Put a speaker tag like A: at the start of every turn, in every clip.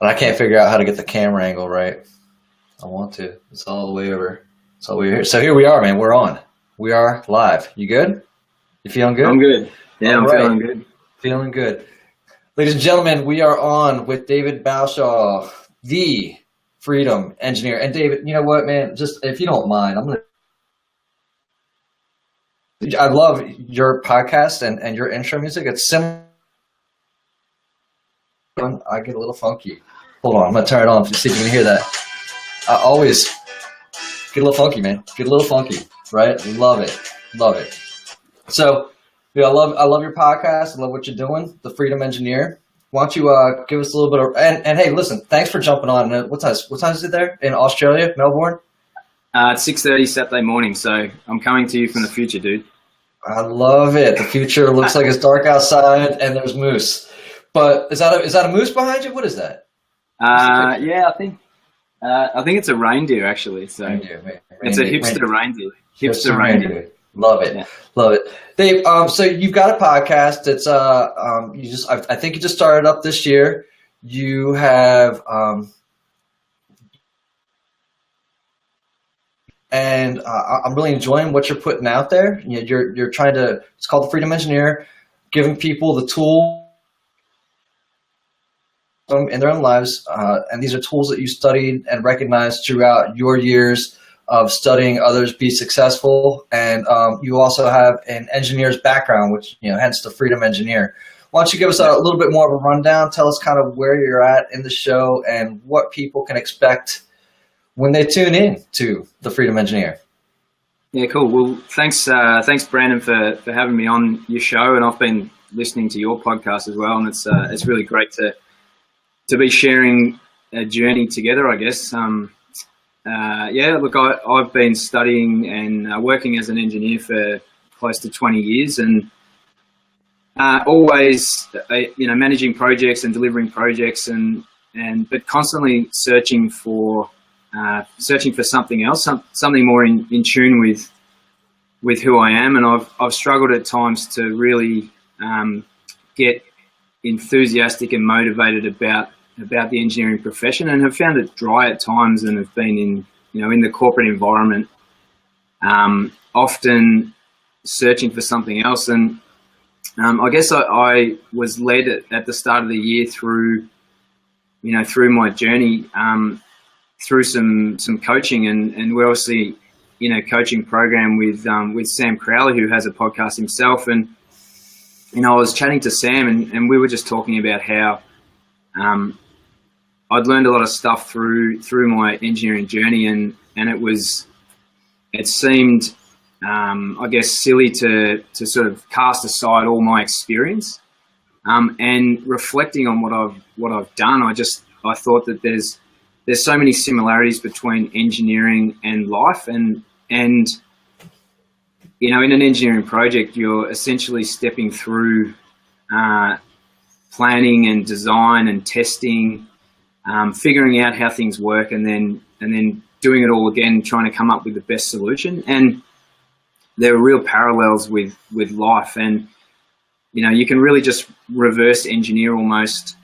A: And I can't figure out how to get the camera angle right. I want to. It's all the way over. It's all the way here. So here we are, man. We're on. We are live. You good? You feeling
B: I'm
A: good?
B: good. Yeah,
A: All
B: I'm
A: right.
B: feeling good.
A: Feeling good. Ladies and gentlemen, we are on with David Balshaw, the freedom engineer. And David, you know what, man? Just if you don't mind, I love your podcast and your intro music. It's similar. I get a little funky. Hold on, I'm gonna turn it on to see if you can hear that. I always get a little funky, man. Get a little funky, right? Love it, love it. So, yeah, I love your podcast. I love what you're doing, the Freedom Engineer. Why don't you give us a little bit of and hey, listen, thanks for jumping on. What time is it there in Australia, Melbourne?
B: It's 6:30 Saturday morning, so I'm coming to you from the future, dude.
A: I love it. The future looks like it's dark outside and there's moose. But is that a moose behind you? What is that?
B: Yeah, I think it's a reindeer actually. So
A: Reindeer,
B: it's a hipster reindeer. Hipster reindeer.
A: Love it,
B: Yeah.
A: love it, Dave. So you've got a podcast. It's I think you just started up this year. You have and I'm really enjoying what you're putting out there. You know, you're trying to. It's called the Freedom Engineer, giving people the tool in their own lives, and these are tools that you studied and recognized throughout your years of studying others be successful. And you also have an engineer's background, which hence the Freedom Engineer. Why don't you give us a little bit more of a rundown? Tell us kind of where you're at in the show and what people can expect when they tune in to the Freedom Engineer.
B: Yeah, cool. Well, thanks, Brandon, for having me on your show, and I've been listening to your podcast as well, and it's really great to be sharing a journey together, I guess. Yeah, look, I've been studying and working as an engineer for close to 20 years, and always, managing projects and delivering projects, but constantly searching for something else, something more in tune with who I am. And I've struggled at times to really get enthusiastic and motivated about the engineering profession, and have found it dry at times, and have been in the corporate environment, often searching for something else. And I guess I was led at the start of the year through my journey, through some coaching, and we're obviously in a coaching program with Sam Crowley, who has a podcast himself. And I was chatting to Sam, and we were just talking about how I'd learned a lot of stuff through my engineering journey, and it seemed I guess silly to sort of cast aside all my experience, and reflecting on what I've done. I thought that there's so many similarities between engineering and life, and in an engineering project, you're essentially stepping through planning and design and testing, figuring out how things work, and then doing it all again, trying to come up with the best solution. And there are real parallels with life, and you can really just reverse engineer almost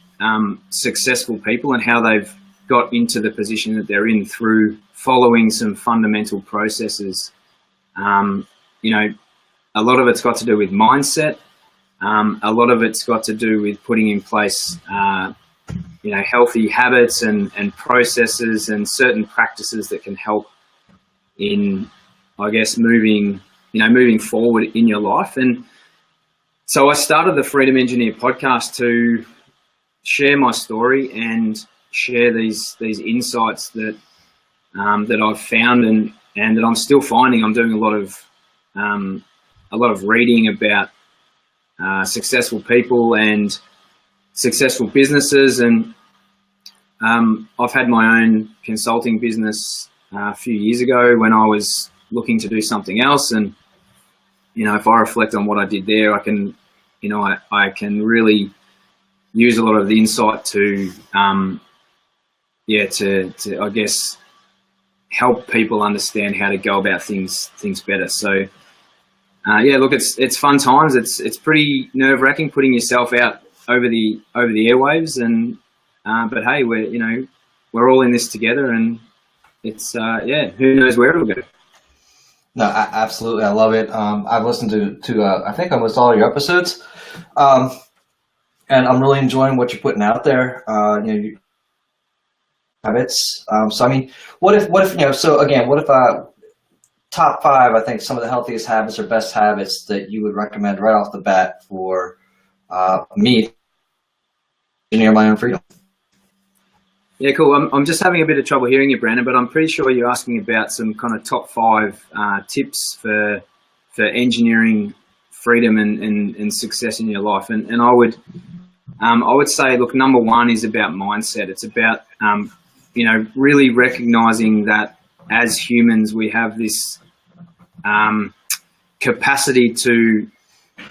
B: successful people and how they've got into the position that they're in through following some fundamental processes. A lot of it's got to do with mindset. A lot of it's got to do with putting in place healthy habits and processes and certain practices that can help in, I guess, moving forward in your life. And so I started the Freedom Engineer podcast to share my story and share these insights that I've found and that I'm still finding. I'm doing a lot of reading about successful people and successful businesses, and I've had my own consulting business a few years ago when I was looking to do something else. And if I reflect on what I did there, I can really use a lot of the insight to I guess help people understand how to go about things better. So look, it's fun times. It's pretty nerve-wracking putting yourself out over the airwaves, and But hey, we're all in this together, and it's who knows where it'll go.
A: No, absolutely, I love it. I've listened to I think almost all your episodes, and I'm really enjoying what you're putting out there. Habits. So I mean, what if So again, what if top five? I think some of the healthiest habits or best habits that you would recommend right off the bat for me to engineer my own freedom.
B: Yeah, cool. I'm just having a bit of trouble hearing you, Brandon, but I'm pretty sure you're asking about some kind of top five tips for engineering freedom and success in your life. And I would say, look, number one is about mindset. It's about really recognizing that as humans we have this capacity to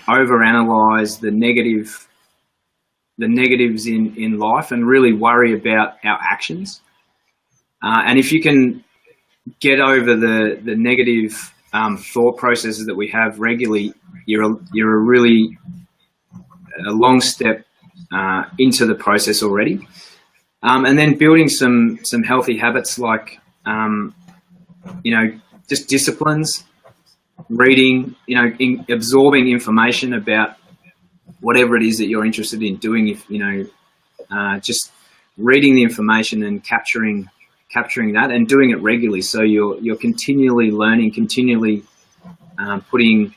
B: overanalyze the negatives in life and really worry about our actions. And if you can get over the negative thought processes that we have regularly, you're a really long step into the process already. And then building some healthy habits like just disciplines, reading, absorbing information about whatever it is that you're interested in doing. If just reading the information and capturing that and doing it regularly, so you're continually learning, continually putting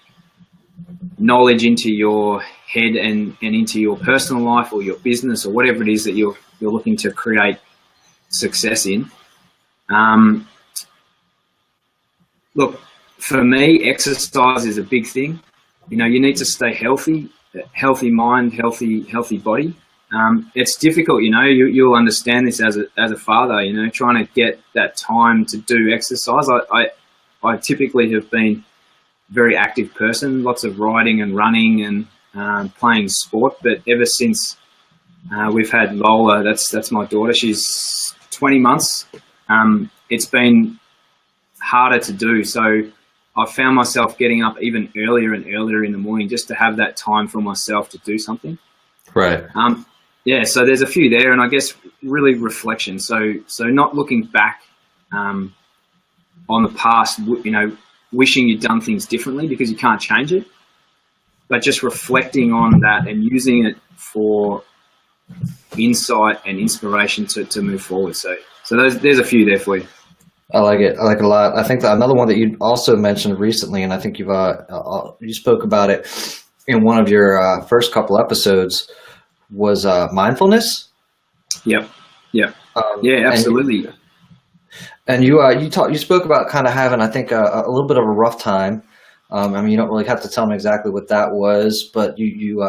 B: knowledge into your head and into your personal life or your business or whatever it is that you're looking to create success in. Look, for me, exercise is a big thing. You need to stay healthy mind, healthy body. It's difficult, you'll understand this as a father, trying to get that time to do exercise. I typically have been a very active person, lots of riding and running and playing sport, but ever since we've had Lola, that's my daughter, she's 20 months, it's been harder to do. So I found myself getting up even earlier and earlier in the morning just to have that time for myself to do something.
A: Right.
B: So there's a few there, and I guess really reflection. So not looking back on the past, wishing you'd done things differently because you can't change it, but just reflecting on that and using it for insight and inspiration to move forward. So there's a few there for you.
A: I like it. I like it a lot. I think that another one that you also mentioned recently, and I think you spoke about it in one of your first couple episodes, was mindfulness.
B: Yep. Yeah, absolutely.
A: And you spoke about kind of having, I think, a little bit of a rough time. I mean, you don't really have to tell me exactly what that was, but you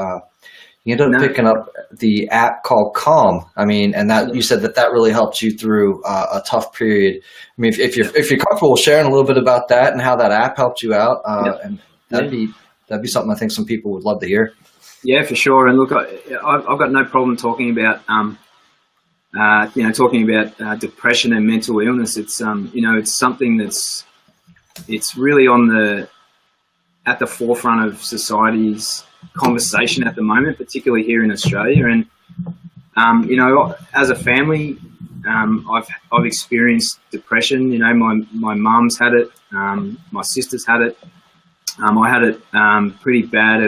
A: ended up picking up the app called Calm. I mean, and that you said that really helped you through a tough period. I mean, if you're comfortable sharing a little bit about that and how that app helped you out, and that'd be something I think some people would love to hear.
B: Yeah, for sure. And look, I've got no problem talking about depression and mental illness. It's it's something it's really at the forefront of society's conversation at the moment, particularly here in Australia. And as a family, I've experienced depression. My mum's had it, my sister's had it. I had it pretty bad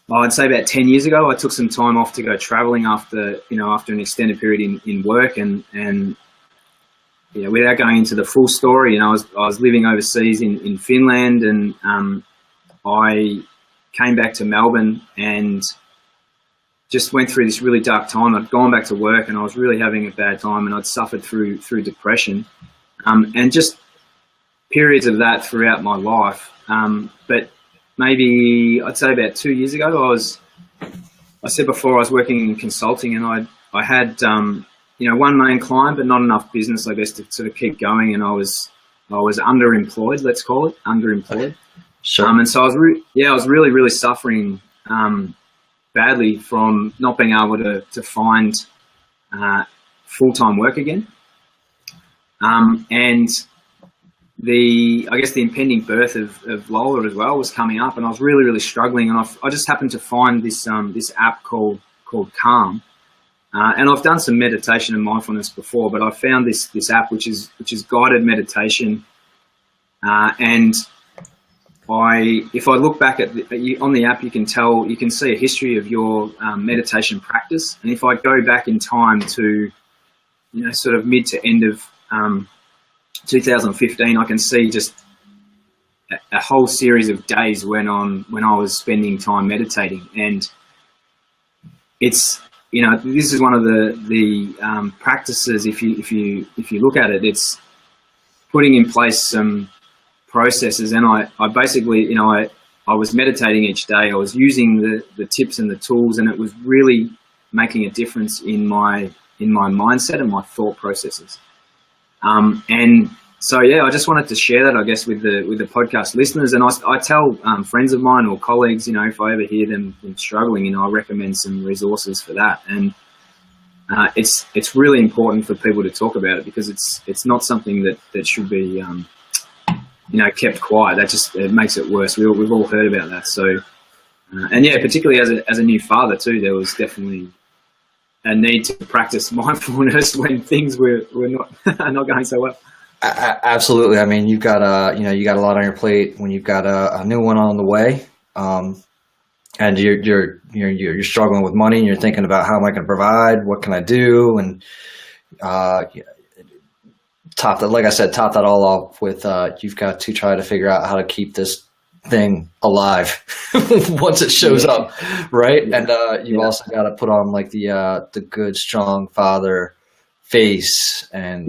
B: I'd say about 10 years ago. I took some time off to go traveling after an extended period in work, and without going into the full story, I was living overseas in Finland, and I came back to Melbourne and just went through this really dark time. I'd gone back to work and I was really having a bad time, and I'd suffered through depression, and just periods of that throughout my life. But maybe I'd say about 2 years ago, I said before, I was working in consulting, and I had one main client, but not enough business, I guess, to sort of keep going, and I was underemployed, let's call it, underemployed.
A: Sure.
B: And so I was really, really suffering badly from not being able to find full-time work again. And the impending birth of Lola as well was coming up, and I was really, really struggling. And I just happened to find this app called Calm, And I've done some meditation and mindfulness before, but I found this app which is guided meditation, and if I look back on the app, you can see a history of your meditation practice. And if I go back in time to, sort of mid to end of 2015, I can see just a whole series of days when I was spending time meditating. And it's, this is one of the practices. If you look at it, it's putting in place some processes. And I basically, I was meditating each day. I was using the tips and the tools, and it was really making a difference in my mindset and my thought processes. And so, yeah, I just wanted to share that, I guess, with the podcast listeners. And I tell friends of mine or colleagues, if I ever hear them struggling, I recommend some resources for that. And it's really important for people to talk about it, because it's not something that should be kept quiet. It makes it worse. We've all heard about that. So, and yeah, particularly as a new father too, there was definitely a need to practice mindfulness when things were not going so well.
A: Absolutely. I mean, you've got you got a lot on your plate when you've got a new one on the way, and you're struggling with money, and you're thinking about, how am I going to provide? What can I do? And top that all off with you've got to try to figure out how to keep this thing alive once it shows up, right? And you've also got to put on like the good, strong father face, and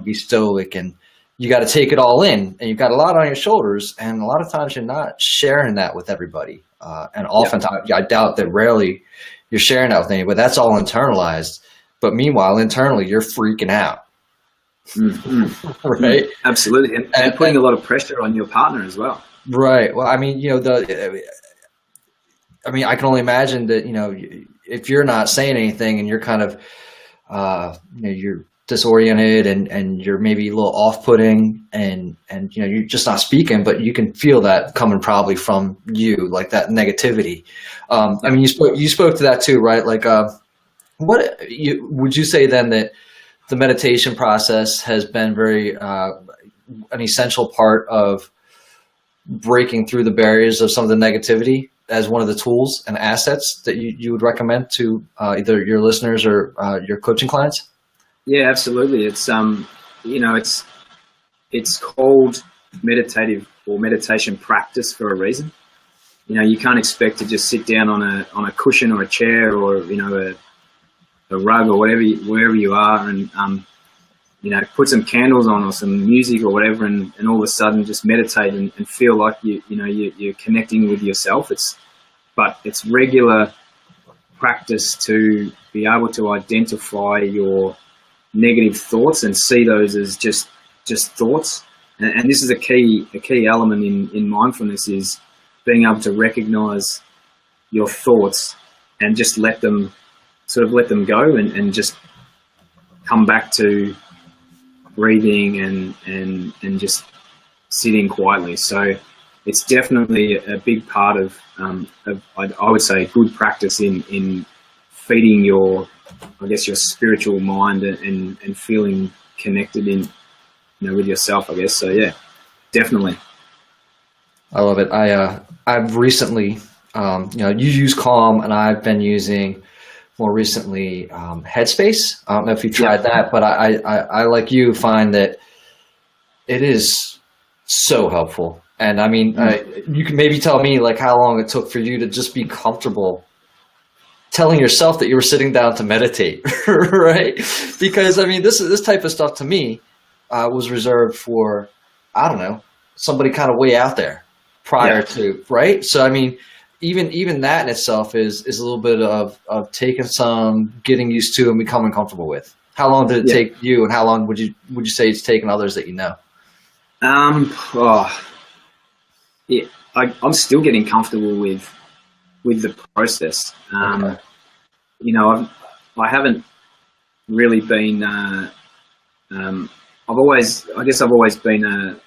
A: be stoic, and you got to take it all in, and you've got a lot on your shoulders, and a lot of times you're not sharing that with everybody, and oftentimes I doubt that rarely you're sharing that with anybody. That's all internalized, but meanwhile internally you're freaking out. Mm-hmm. Right?
B: Absolutely. And putting a lot of pressure on your partner as well.
A: Right. Well, I mean, I can only imagine that, if you're not saying anything and you're kind of, you're disoriented and you're maybe a little off-putting and you're just not speaking, but you can feel that coming probably from you, like that negativity. I mean, you spoke to that too, right? Like, would you say then that the meditation process has been very an essential part of breaking through the barriers of some of the negativity as one of the tools and assets that you would recommend to either your listeners or your coaching clients?
B: Yeah, absolutely. It's it's called meditative or meditation practice for a reason. You can't expect to just sit down on a cushion or a chair or a rug or wherever you are, and put some candles on or some music or whatever, and all of a sudden just meditate and feel like you're connecting with yourself. But it's regular practice to be able to identify your negative thoughts and see those as just thoughts. And this is a key element in mindfulness, is being able to recognize your thoughts and just let them go and just come back to breathing and just sitting quietly. So it's definitely a big part of I would say good practice in feeding your spiritual mind and feeling connected with yourself, I guess. So yeah, definitely.
A: I love it. I've recently, you use Calm, and I've been using more recently Headspace. I don't know if you tried that, but I like you find that it is so helpful. And I mean, you can maybe tell me like how long it took for you to just be comfortable telling yourself that you were sitting down to meditate, right? Because I mean, this type of stuff to me was reserved for, I don't know, somebody kind of way out there prior to, right? So I mean, even that in itself is a little bit of taking some getting used to and becoming comfortable with. How long did it take you, and how long would you say it's taken others that you know?
B: I'm still getting comfortable with the process. I haven't really been. I've always been a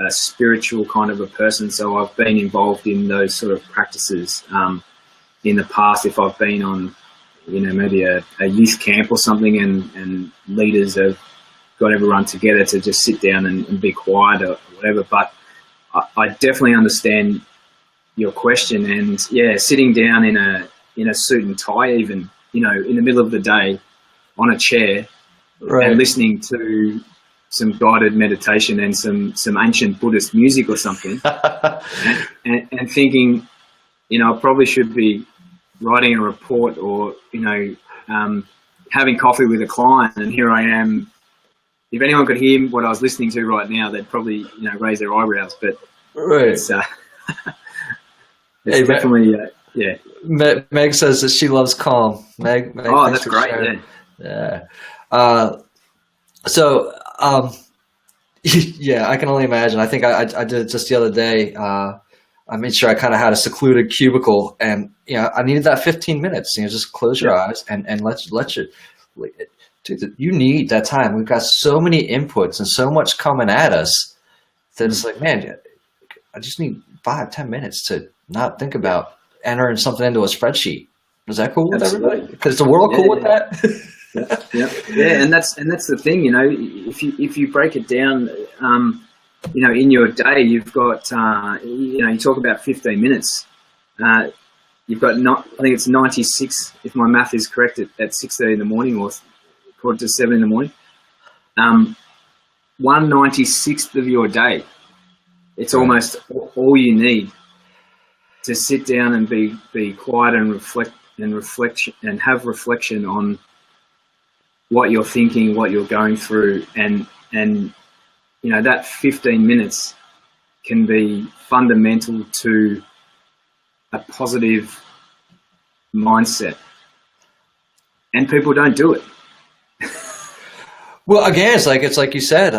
B: spiritual kind of a person, so I've been involved in those sort of practices in the past. If I've been on maybe a youth camp or something, and leaders have got everyone together to just sit down and be quiet or whatever. But I definitely understand your question, and sitting down in a suit and tie, even in the middle of the day on a chair, right, and listening to some guided meditation and some ancient Buddhist music or something, and thinking, I probably should be writing a report or having coffee with a client, and here I am. If anyone could hear what I was listening to right now, they'd probably raise their eyebrows. But
A: right.
B: It's definitely
A: Meg says that she loves calm. Meg
B: oh, that's great.
A: Yeah. So yeah, I can only imagine. I think I did it just the other day. I made sure I kind of had a secluded cubicle, and I needed that 15 minutes. Just close your eyes and let your. Dude, you need that time. We've got so many inputs and so much coming at us that it's like, man, I just need 5-10 minutes to not think about entering something into a spreadsheet. Is that cool with everybody? Because the world cool with that?
B: Yeah, and that's the thing. If you break it down, in your day, you've got you talk about 15 minutes. You've got I think it's 96, if my math is correct, at 6:30 in the morning or quarter to 7 in the morning. 1/96th of your day. It's almost all you need to sit down and be quiet and reflect and have reflection on what you're thinking, what you're going through, and that 15 minutes can be fundamental to a positive mindset, and people don't do it.
A: Well, again, it's like you said.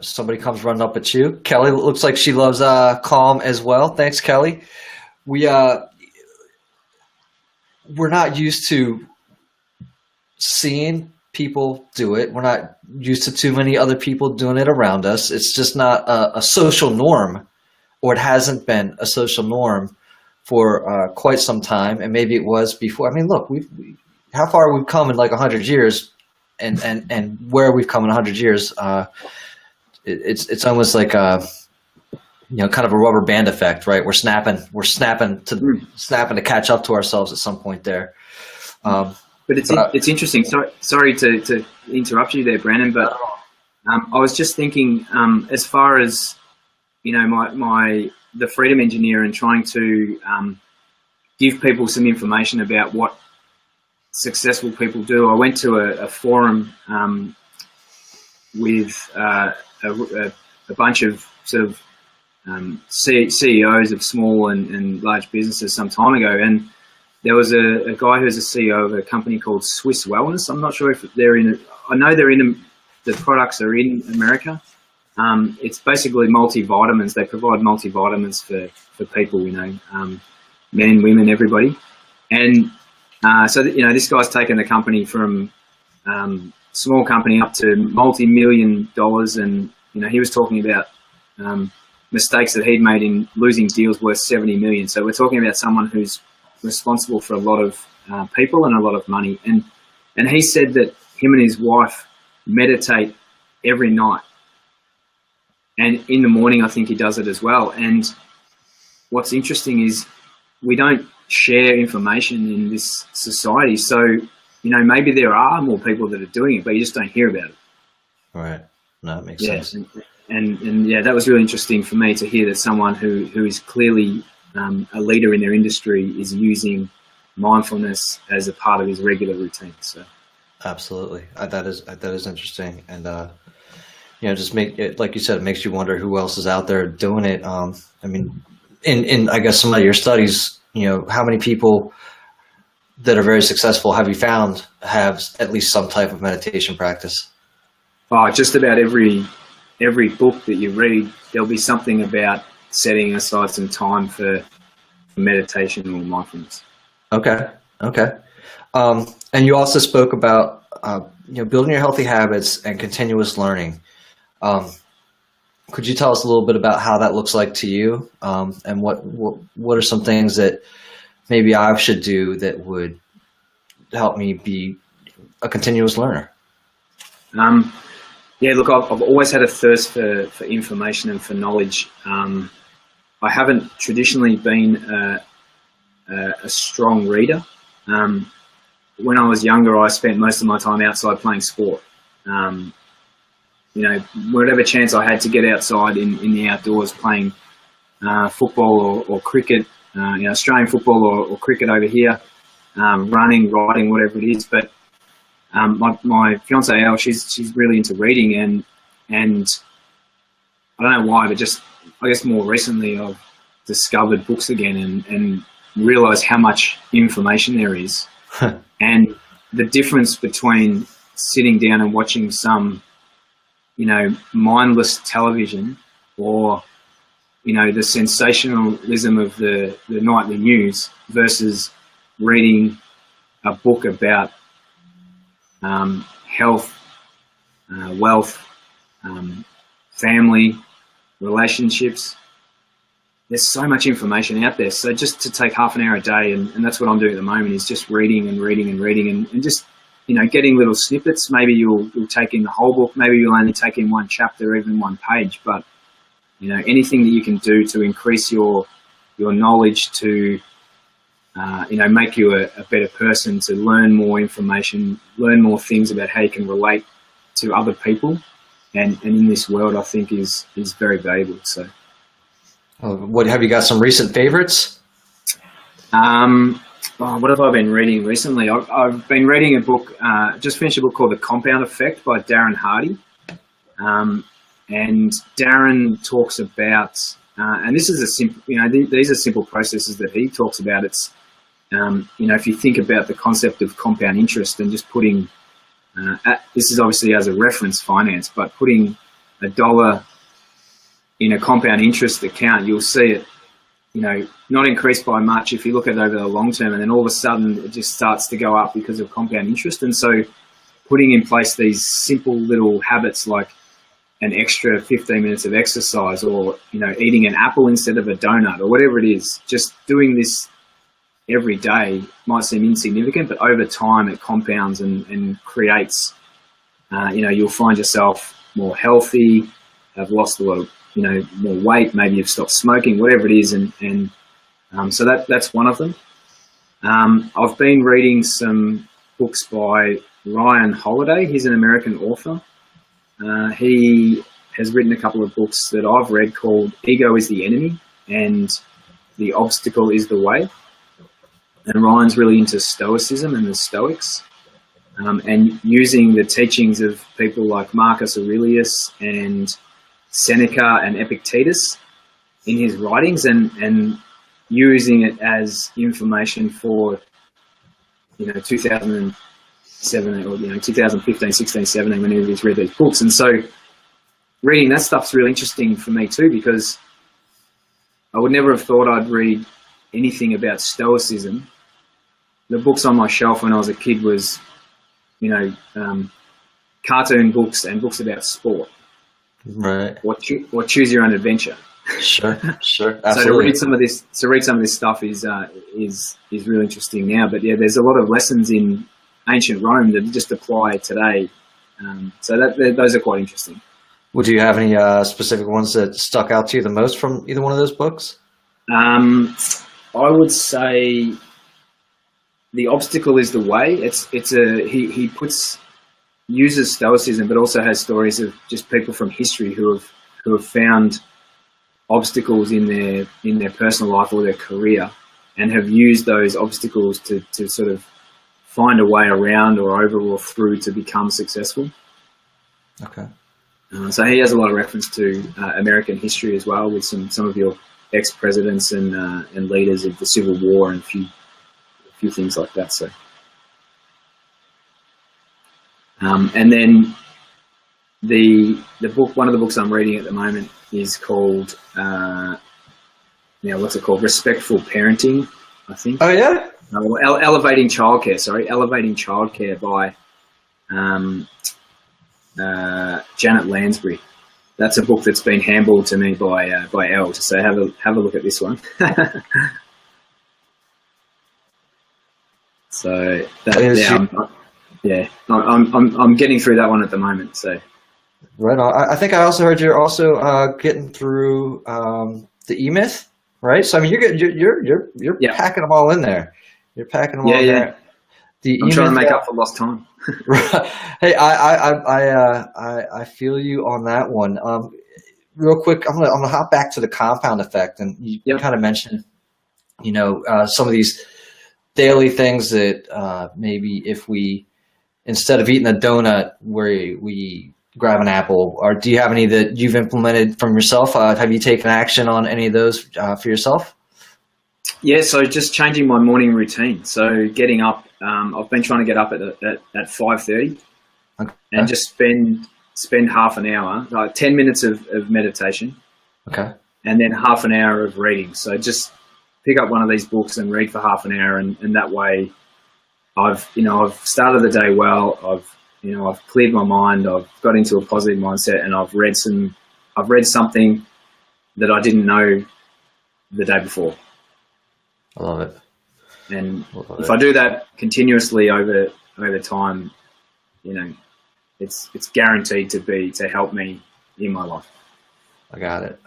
A: Somebody comes running up at you. Kelly looks like she loves calm as well. Thanks, Kelly. We're not used to seeing people do it. We're not used to too many other people doing it around us. It's just not a social norm, or it hasn't been a social norm for quite some time. And maybe it was before. I mean, look, how far we've come in like 100 years. And where we've come in 100 years, it's almost like kind of a rubber band effect, right? We're snapping to catch up to ourselves at some point there.
B: But it's interesting. Sorry to interrupt you there, Brandon. But I was just thinking, as far as the freedom engineer and trying to give people some information about what successful people do. I went to a forum with a bunch of sort of CEOs of small and large businesses some time ago, and there was a guy who's a CEO of a company called Swiss Wellness. I'm not sure if they're I know they're the products are in America. It's basically multivitamins. They provide multivitamins for people, men, women, everybody, and so this guy's taken the company from small company up to multi-million dollars, and he was talking about mistakes that he'd made in losing deals worth 70 million. So we're talking about someone who's responsible for a lot of people and a lot of money. And he said that him and his wife meditate every night, and in the morning I think he does it as well. And what's interesting is we don't share information in this society, so maybe there are more people that are doing it, but you just don't hear about it.
A: Right. No, that makes sense.
B: And yeah, that was really interesting for me to hear that someone who is clearly a leader in their industry is using mindfulness as a part of his regular routine. So
A: absolutely, that is interesting, and just make it, like you said, it makes you wonder who else is out there doing it. I mean, in I guess some of your studies, how many people that are very successful have you found have at least some type of meditation practice?
B: Oh, just about every book that you read, there'll be something about setting aside some time for meditation or mindfulness. Okay.
A: And you also spoke about building your healthy habits and continuous learning. Could you tell us a little bit about how that looks like to you, and what are some things that maybe I should do that would help me be a continuous learner?
B: Yeah, look, I've always had a thirst for information and for knowledge. I haven't traditionally been a strong reader. When I was younger, I spent most of my time outside playing sport. You know, whatever chance I had to get outside in the outdoors playing football or cricket, you know, Australian football or cricket over here, running, riding, whatever it is. But my fiance Elle, she's really into reading, and I don't know why, but just I guess more recently I've discovered books again and realised how much information there is, and the difference between sitting down and watching some, you know, mindless television, or, you know, the sensationalism of the nightly news versus reading a book about health, wealth, family, relationships. There's so much information out there. So just to take half an hour a day, and that's what I'm doing at the moment, is just reading and just, you know, getting little snippets. Maybe you'll take in the whole book. Maybe you'll only take in one chapter, even one page. But, you know, anything that you can do to increase your knowledge, to you know, make you a better person, to learn more information, learn more things about how you can relate to other people, and in this world, I think is very valuable. So,
A: what have you got? Some recent favorites?
B: What have I been reading recently? I've been reading a book. Just finished a book called The Compound Effect by Darren Hardy, and Darren talks about, and this is a simple, you know, these are simple processes that he talks about. It's you know, if you think about the concept of compound interest and just putting, this is obviously as a reference finance, but putting $1 in a compound interest account, you'll see it, you know, not increase by much if you look at it over the long term, and then all of a sudden it just starts to go up because of compound interest. And so putting in place these simple little habits, like an extra 15 minutes of exercise, or, you know, eating an apple instead of a donut, or whatever it is, just doing this every day might seem insignificant, but over time it compounds and creates, you know, you'll find yourself more healthy, have lost a lot of, you know, more weight, maybe you've stopped smoking, whatever it is. And so that's one of them. I've been reading some books by Ryan Holiday. He's an American author. He has written a couple of books that I've read called Ego is the Enemy and The Obstacle is the Way. And Ryan's really into Stoicism and the Stoics, and using the teachings of people like Marcus Aurelius and Seneca and Epictetus in his writings, and using it as information for, you know, 2007 or, you know, 2015, 16, 17, whenever he's read these books. And so reading that stuff's really interesting for me too, because I would never have thought I'd read anything about Stoicism. The books on my shelf when I was a kid was, you know, cartoon books and books about sport.
A: Right.
B: Or choose your own adventure.
A: Sure, sure, absolutely.
B: So to read some of this stuff is really interesting now. But yeah, there's a lot of lessons in ancient Rome that just apply today. So those are quite interesting.
A: Would you have any specific ones that stuck out to you the most from either one of those books?
B: I would say The Obstacle is the Way. He uses Stoicism, but also has stories of just people from history who have found obstacles in their personal life or their career, and have used those obstacles to sort of find a way around or over or through to become successful.
A: Okay.
B: So he has a lot of reference to American history as well, with some of your ex-presidents and leaders of the Civil War and a few things like that. So, and then one of the books I'm reading at the moment is called, what's it called? Respectful Parenting, I think.
A: Oh yeah.
B: Elevating Childcare. Sorry, Elevating Childcare by Janet Lansbury. That's a book that's been handballed to me by Elle to say have a look at this one. So I'm getting through that one at the moment. So
A: right on. I think I also heard you're also getting through the E-Myth, right? So I mean, you're
B: yeah,
A: packing them all in there. You're packing them all in
B: yeah.
A: there. The
B: I'm trying to
A: E-Myth.
B: make up for lost time.
A: Hey, I feel you on that one. Real quick, I'm gonna hop back to the compound effect, and you
B: Yep.
A: kind of mentioned, some of these daily things that maybe if we, instead of eating a donut, we grab an apple. Or do you have any that you've implemented from yourself? Have you taken action on any of those for yourself?
B: Yeah, so just changing my morning routine. So getting up, I've been trying to get up at 5:30,
A: Okay.
B: and just spend half an hour, like 10 minutes of meditation,
A: Okay.
B: and then half an hour of reading. So just pick up one of these books and read for half an hour, and that way I've started the day well. I've cleared my mind. I've got into a positive mindset, and I've read something that I didn't know the day before.
A: I love it.
B: And if I do that continuously over time, it's guaranteed to help me in my life.
A: I got it.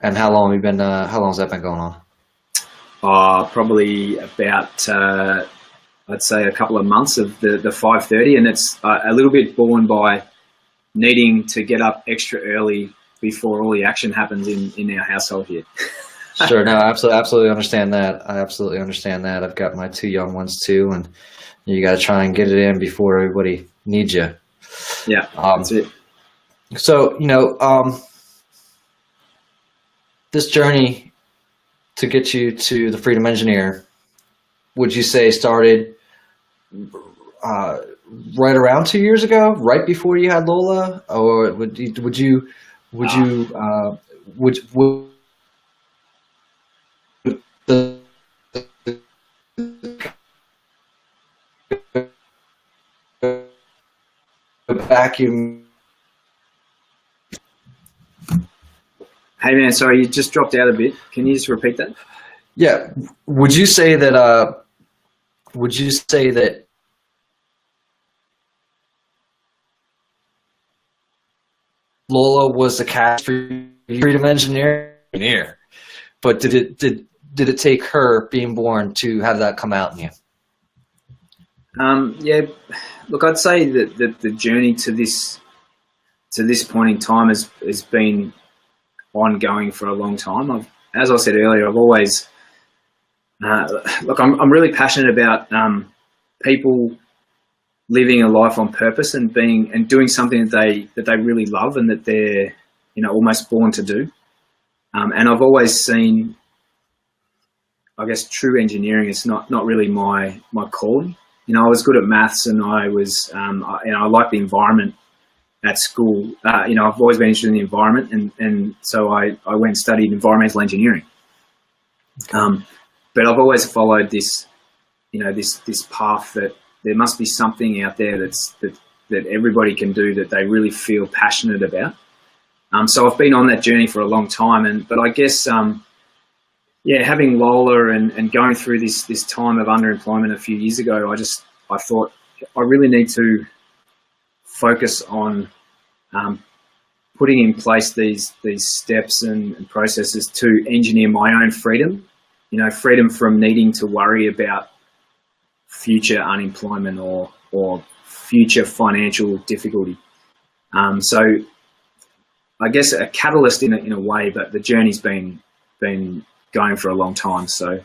A: And how long how long has that been going on?
B: Probably about I'd say a couple of months of the 5:30, and it's a little bit born by needing to get up extra early before all the action happens in our household here.
A: Sure. No, absolutely understand that. I absolutely understand that. I've got my 2 young ones too, and you got to try and get it in before everybody needs you.
B: Yeah, that's it.
A: So, this journey to get you to the Freedom Engineer, would you say started right around 2 years ago, right before you had Lola, or would the vacuum?
B: Hey man, sorry, you just dropped out a bit. Can you just repeat that?
A: Yeah. Would you say that? Would you say that Lola was the cast for Freedom Engineer? But did it take her being born to have that come out in you?
B: Yeah, look, I'd say that the journey to this point in time has been ongoing for a long time. As I said earlier, I've always look. I'm really passionate about people living a life on purpose and doing something that they really love and that they're almost born to do. And I've always seen, I guess, true engineering is not really my calling. I was good at maths, and I was I like the environment at school. I've always been interested in the environment, and so I went and studied environmental engineering. But I've always followed this path that there must be something out there that everybody can do that they really feel passionate about. So I've been on that journey for a long time, but I guess having Lola and going through this time of underemployment a few years ago, I thought I really need to focus on putting in place these steps and processes to engineer my own freedom. Freedom from needing to worry about future unemployment or future financial difficulty. So I guess a catalyst in a way, but the journey's been going for a long time. So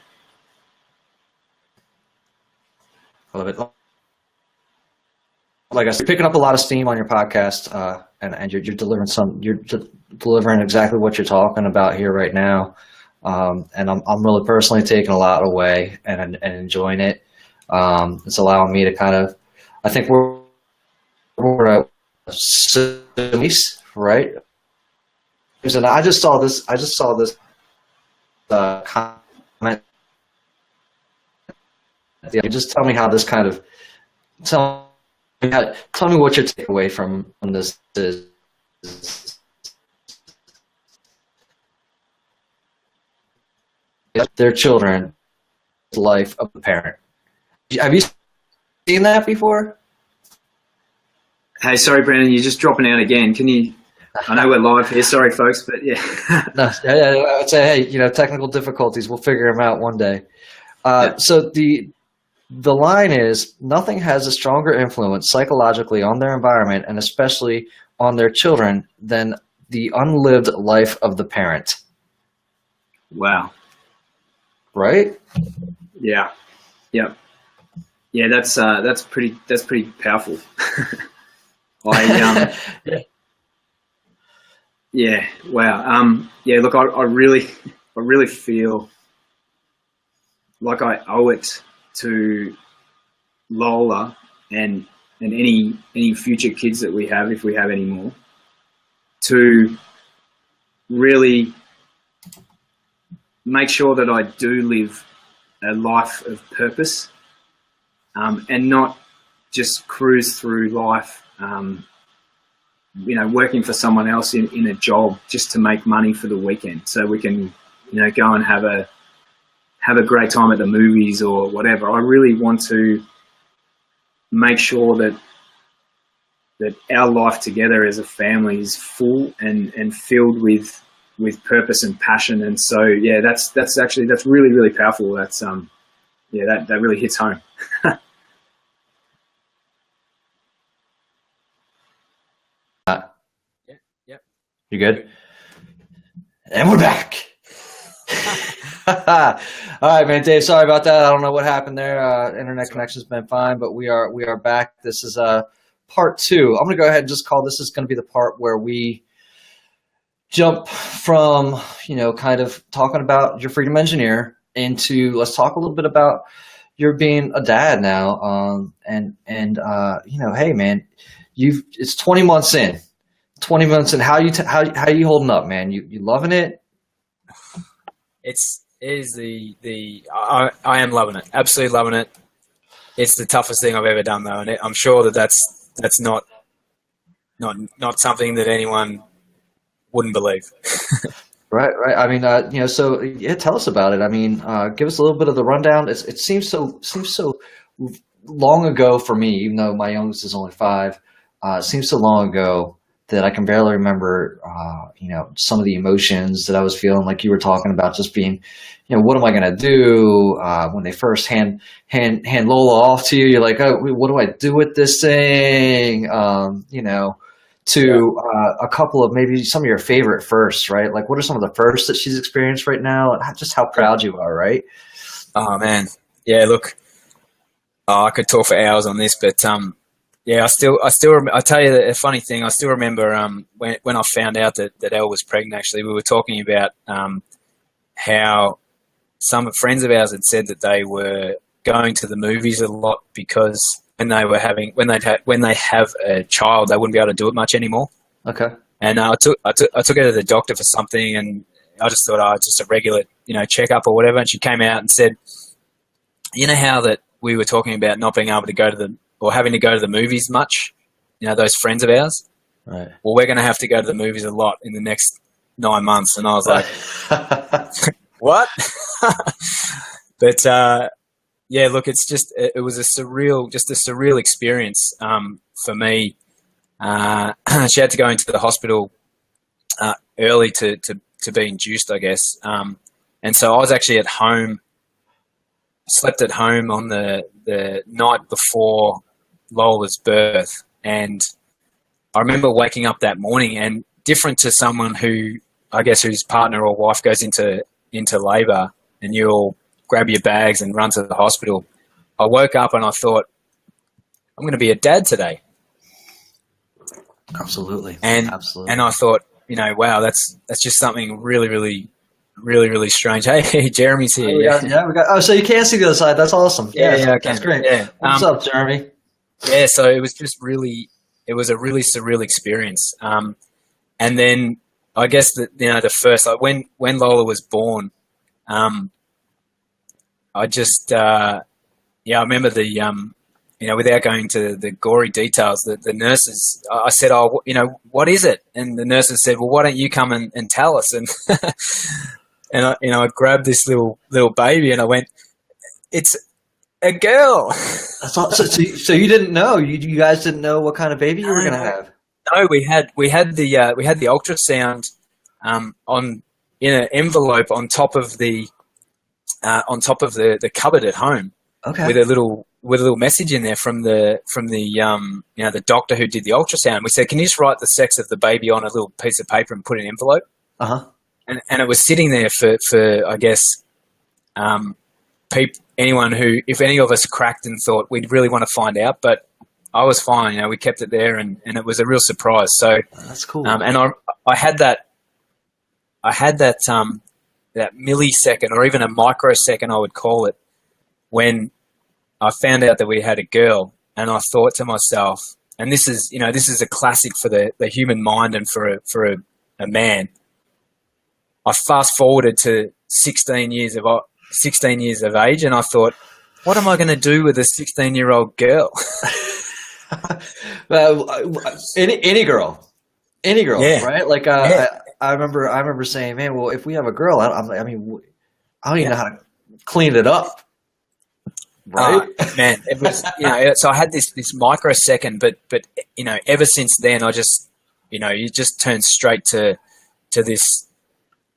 A: I love it. Like I said, you're picking up a lot of steam on your podcast, and you're delivering exactly what you're talking about here right now. And I'm really personally taking a lot away and enjoying it. It's allowing me to kind of, I think we're at a right? And I just saw this comment. Just tell me how this kind of tell me what your takeaway from this is. Their children, the life of the parent. Have you seen that before?
B: Hey, sorry, Brandon, you're just dropping out again. Can you? I know we're live here. Sorry, folks, but yeah.
A: No, I would say, hey, technical difficulties. We'll figure them out one day.
B: Yeah.
A: So the line is, nothing has a stronger influence psychologically on their environment and especially on their children than the unlived life of the parent.
B: Wow.
A: Right?
B: Yeah. Yep. Yeah, that's pretty powerful. I yeah. Wow. Yeah. Look, I really feel like I owe it to Lola and any future kids that we have, if we have any more, to really make sure that I do live a life of purpose, and not just cruise through life, working for someone else in a job just to make money for the weekend so we can, go and have a great time at the movies or whatever. I really want to make sure that our life together as a family is full and filled with purpose and passion. And so, yeah, that's really, really powerful. That's, that really hits home.
C: Yep.
A: You good? And we're back. All right, man, Dave. Sorry about that. I don't know what happened there. Internet connection's been fine, but we are back. This is part 2. I'm gonna go ahead and just call this is gonna be the part where we jump from kind of talking about your freedom engineer into, let's talk a little bit about you're being a dad now. And hey, man, it's 20 months in. 20 months in. How you holding up, man? You loving it?
C: I am loving it. Absolutely loving it. It's the toughest thing I've ever done, though, and I'm sure that's not something that anyone wouldn't believe.
A: Right. I mean, so yeah, tell us about it. I mean, give us a little bit of the rundown. It seems so long ago for me, even though my youngest is only 5. It seems so long ago that I can barely remember, some of the emotions that I was feeling, like you were talking about, just being, what am I going to do? When they first hand Lola off to you, you're like, oh, what do I do with this thing? A couple of maybe some of your favorite firsts, right? Like, what are some of the firsts that she's experienced right now, and just how proud you are, right?
C: Oh man, yeah. Look, I could talk for hours on this, but yeah, I tell you a funny thing. I still remember when I found out that Elle was pregnant. Actually, we were talking about how some friends of ours had said that they were going to the movies a lot because when they have a child, they wouldn't be able to do it much anymore.
A: Okay.
C: And I took her to the doctor for something, and I just thought, just a regular, checkup or whatever. And she came out and said, how that we were talking about not being able to go to or having to go to the movies much, those friends of ours.
A: Right.
C: Well, we're going to have to go to the movies a lot in the next 9 months. And I was like, what? But, yeah, look, it was a surreal experience for me. She had to go into the hospital early to be induced, I guess. And so I was actually at home, slept at home on the night before Lola's birth. And I remember waking up that morning, and different to someone who, I guess, whose partner or wife goes into labour and you all grab your bags and run to the hospital. I woke up and I thought, I'm going to be a dad today.
A: Absolutely.
C: And I thought, wow, that's just something really, really, really, really strange. Hey, Jeremy's here.
A: We got. Oh, so you can see the other side. That's awesome.
C: Yeah, okay.
A: That's great.
C: Yeah.
A: What's up, Jeremy?
C: Yeah, so it was it was a really surreal experience. And then I guess the first, like when Lola was born, I just, I remember without going to the gory details, the nurses, I said, what is it? And the nurses said, well, why don't you come and tell us? And, and I grabbed this little baby and I went, it's a girl.
A: That's all, so you didn't know, you guys didn't know what kind of baby you were going to have.
C: No, we had the ultrasound on in an envelope on top of the cupboard at home.
A: Okay.
C: With a little message in there from the the doctor who did the ultrasound. We said, can you just write the sex of the baby on a little piece of paper and put it in an envelope?
A: Uh-huh.
C: And it was sitting there for I guess anyone who, if any of us cracked and thought we'd really want to find out, but I was fine. We kept it there, and it was a real surprise. So
A: that's cool.
C: And I had that millisecond, or even a microsecond, I would call it, when I found out that we had a girl, and I thought to myself, and this is a classic for the human mind and for a man. I fast forwarded to 16 years of age, and I thought, what am I going to do with a 16-year-old girl?
A: Any girl,
C: yeah.
A: Right? Like
C: yeah.
A: I remember saying, man, well, if we have a girl, I don't even know how to clean it up. Right,
C: man. It was, so I had this microsecond, but ever since then, I just, you just turn straight to this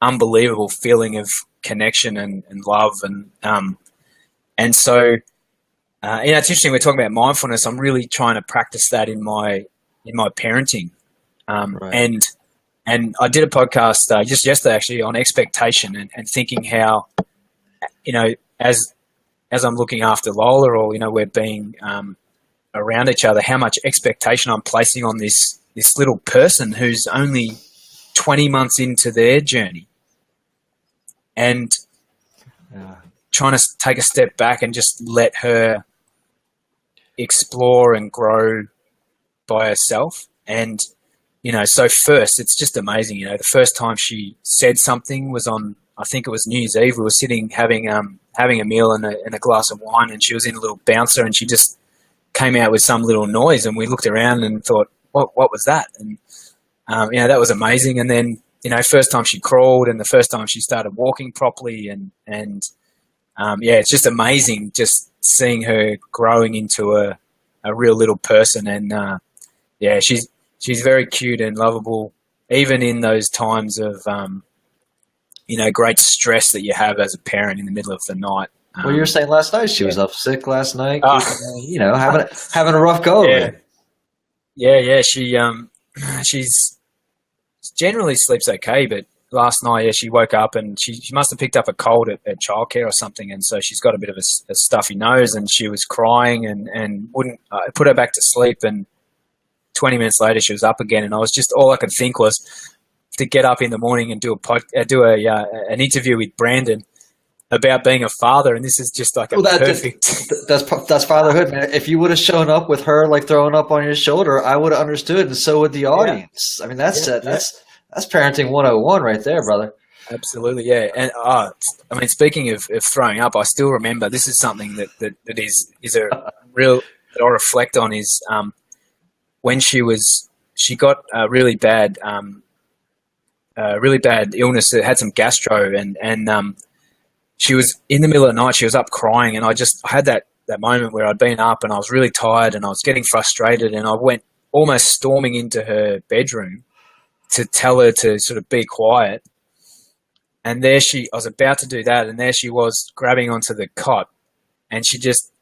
C: unbelievable feeling of connection and love, and so it's interesting. We're talking about mindfulness. I'm really trying to practice that in my parenting, right. And I did a podcast just yesterday actually on expectation and thinking how, as I'm looking after Lola, or we're being around each other, how much expectation I'm placing on this little person who's only 20 months into their journey, and trying to take a step back and just let her explore and grow by herself. And so first, it's just amazing. The first time she said something was on, I think it was New Year's Eve. We were sitting having a meal and a glass of wine, and she was in a little bouncer, and she just came out with some little noise, and we looked around and thought, what was that? And that was amazing. And then first time she crawled, and the first time she started walking properly, and it's just amazing just seeing her growing into a real little person. And she's very cute and lovable, even in those times of great stress that you have as a parent in the middle of the night.
A: Well, you were saying last night she was up sick last night, having a rough go of it.
C: Yeah. She's generally sleeps okay, but last night, she woke up and she must have picked up a cold at childcare or something, and so she's got a bit of a stuffy nose, and she was crying and wouldn't put her back to sleep. And 20 minutes later, she was up again, and all I could think was to get up in the morning and do an interview with Brandon about being a father, and this is just like perfect.
A: That's fatherhood, man. If you would have shown up with her like throwing up on your shoulder, I would have understood, and so would the audience. Yeah. I mean, that's parenting 101 right there, brother.
C: Absolutely, yeah. And speaking of throwing up, I still remember this is something that is a real that I reflect on is when she got a really bad illness that had some gastro, and she was in the middle of the night, she was up crying, and I had that moment where I'd been up and I was really tired and I was getting frustrated, and I went almost storming into her bedroom to tell her to sort of be quiet. And I was about to do that, and there she was grabbing onto the cot, and she just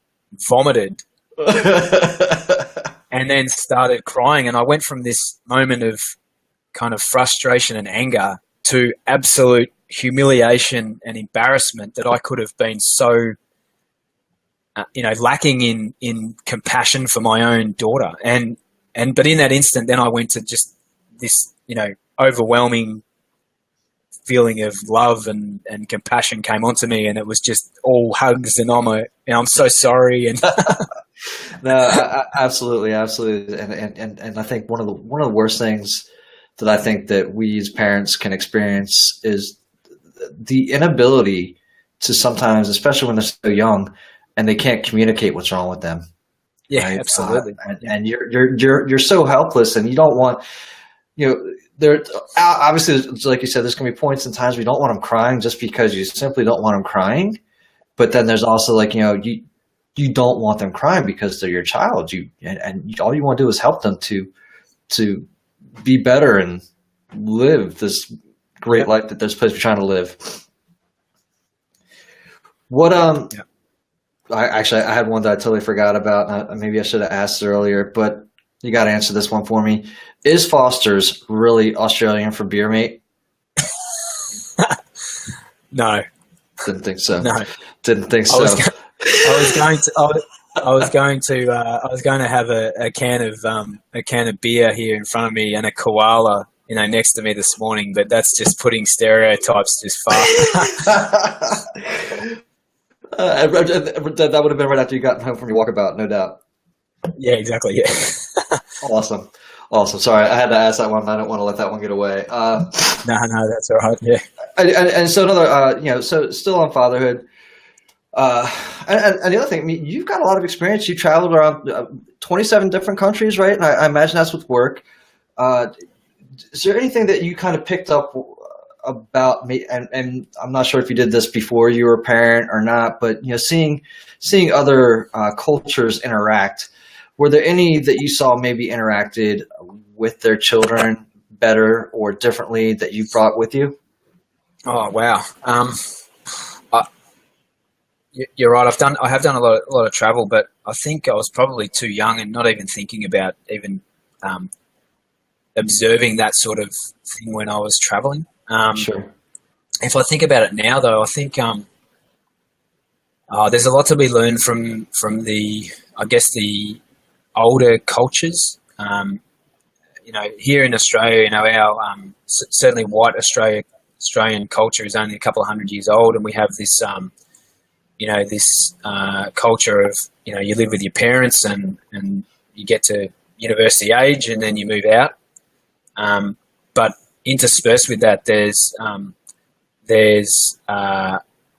C: vomited and then started crying. And I went from this moment of kind of frustration and anger to absolute humiliation and embarrassment that I could have been so, lacking in compassion for my own daughter. But in that instant, then I went to just this, overwhelming feeling of love and compassion came onto me, and it was just all hugs and I'm so sorry. And
A: no, absolutely. And I think one of the worst things that I think that we as parents can experience is the inability to sometimes, especially when they're so young and they can't communicate what's wrong with them.
C: Yeah,
A: right?
C: absolutely.
A: And you're so helpless, and you don't want, there obviously, like you said, there's going to be points and times where you don't want them crying just because you simply don't want them crying. But then there's also like, you don't want them crying because they're your child. All you want to do is help them to be better and live this great life that they're supposed to be trying to live. What I had one that I totally forgot about. Maybe I should have asked earlier, but you got to answer this one for me. Is Foster's really Australian for beer mate?
C: No.
A: Didn't think so.
C: No.
A: Didn't think so.
C: I was going to have a can of beer here in front of me and a koala, next to me this morning, but that's just putting stereotypes just far.
A: That would have been right after you got home from your walkabout, no doubt.
C: Yeah, exactly. Yeah.
A: Awesome. Sorry, I had to ask that one. I don't want to let that one get away.
C: No, that's all right. Yeah.
A: And so another, so still on fatherhood. And the other thing, I mean, you've got a lot of experience. You traveled around 27 different countries, right? And I imagine that's with work. Is there anything that you kind of picked up about me? And I'm not sure if you did this before you were a parent or not, but seeing other cultures interact. Were there any that you saw maybe interacted with their children better or differently that you brought with you?
C: Oh wow. You're right. I have done a lot of travel, but I think I was probably too young and not even thinking about even observing that sort of thing when I was traveling.
A: Sure.
C: If I think about it now, though, I think there's a lot to be learned from the older cultures. Here in Australia, our certainly white Australian culture is only a couple of hundred years old, and we have this. This culture of, you live with your parents and you get to university age and then you move out. But interspersed with that, there's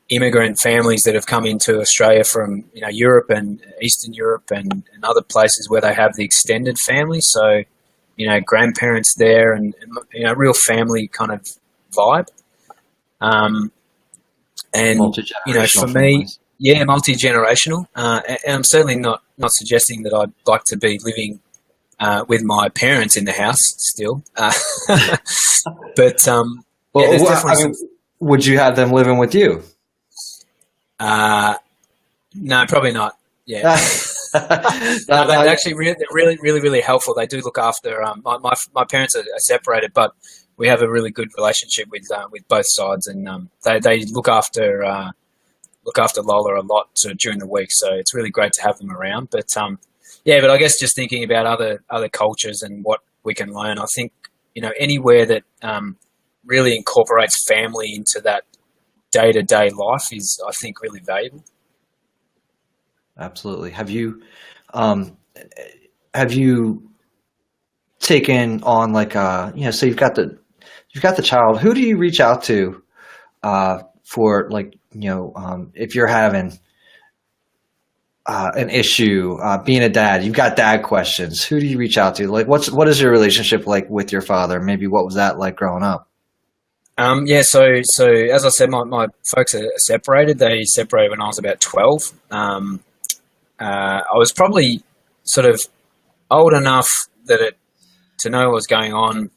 C: immigrant families that have come into Australia from, Europe and Eastern Europe and other places where they have the extended family. So, grandparents there and real family kind of vibe. And for me, multi-generational. And I'm certainly not suggesting that I'd like to be living with my parents in the house still. But
A: would you have them living with you?
C: No, probably not. Yeah. No, they're actually really helpful. They do look after. My parents are separated, but we have a really good relationship with both sides, and they look after Lola a lot sort of during the week. So it's really great to have them around. But but I guess just thinking about other cultures and what we can learn, I think anywhere that really incorporates family into that day-to-day life is, I think, really valuable.
A: Absolutely. Have you taken on so you've got the child. Who do you reach out to for if you're having an issue being a dad? You've got dad questions. Who do you reach out to? What is your relationship like with your father? Maybe what was that like growing up?
C: So as I said, my folks are separated. They separated when I was about 12. I was probably sort of old enough to know what was going on,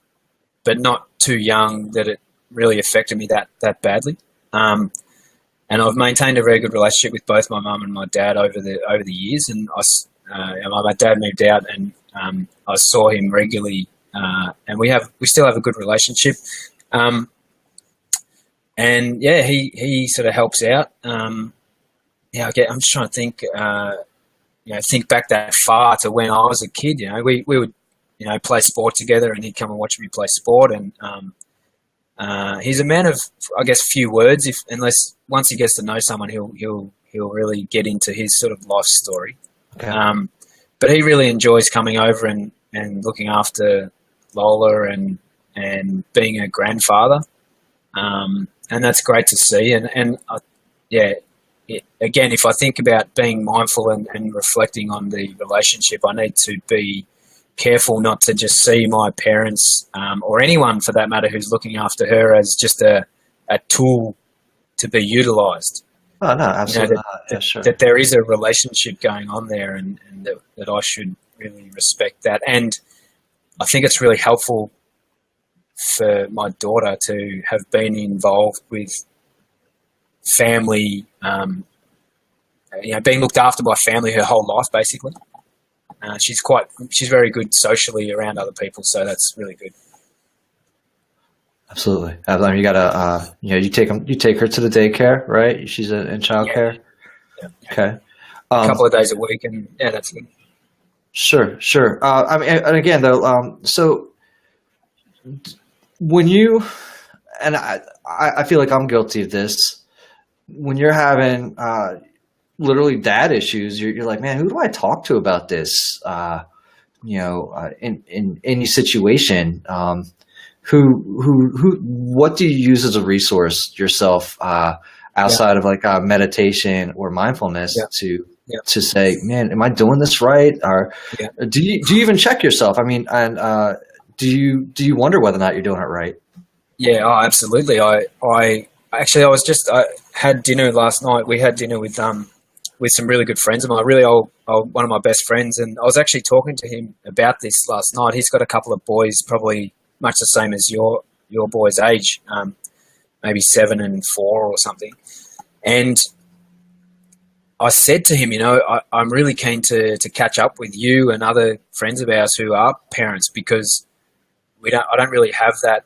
C: but not too young that it really affected me that badly. And I've maintained a very good relationship with both my mum and my dad over the years. And my dad moved out, and I saw him regularly, and we still have a good relationship. And he sort of helps out. I'm just trying to think. Think back that far to when I was a kid. We would play sport together, and he'd come and watch me play sport. And he's a man of, I guess, few words. Unless once he gets to know someone, he'll really get into his sort of life story. Okay. But he really enjoys coming over and looking after Lola and being a grandfather. And that's great to see. Again, if I think about being mindful and reflecting on the relationship, I need to be careful not to just see my parents or anyone for that matter who's looking after her as just a tool to be utilised.
A: Oh no,
C: You know,
A: absolutely not. Yeah, sure.
C: that there is a relationship going on there, and that I should really respect that. And I think it's really helpful for my daughter to have been involved with family, being looked after by family her whole life, basically. She's very good socially around other people, so that's really good.
A: Absolutely. I mean, you gotta, you take her to the daycare, right? She's in childcare.
C: Yeah.
A: Okay.
C: A couple of days a week, and yeah, that's good.
A: Sure. I mean, and again, though, so when you, and I feel like I'm guilty of this, when you're having literally dad issues, you're like, man, who do I talk to about this? In any situation, what do you use as a resource yourself outside of like meditation or mindfulness to say, man, am I doing this right? Or do you even check yourself? I mean, and do you wonder whether or not you're doing it right?
C: Yeah, absolutely. I had dinner last night. We had dinner with some really good friends of mine, really old, one of my best friends, and I was actually talking to him about this last night. He's got a couple of boys, probably much the same as your boy's age, maybe 7 and 4 or something. And I said to him, I'm really keen to catch up with you and other friends of ours who are parents, because I don't really have that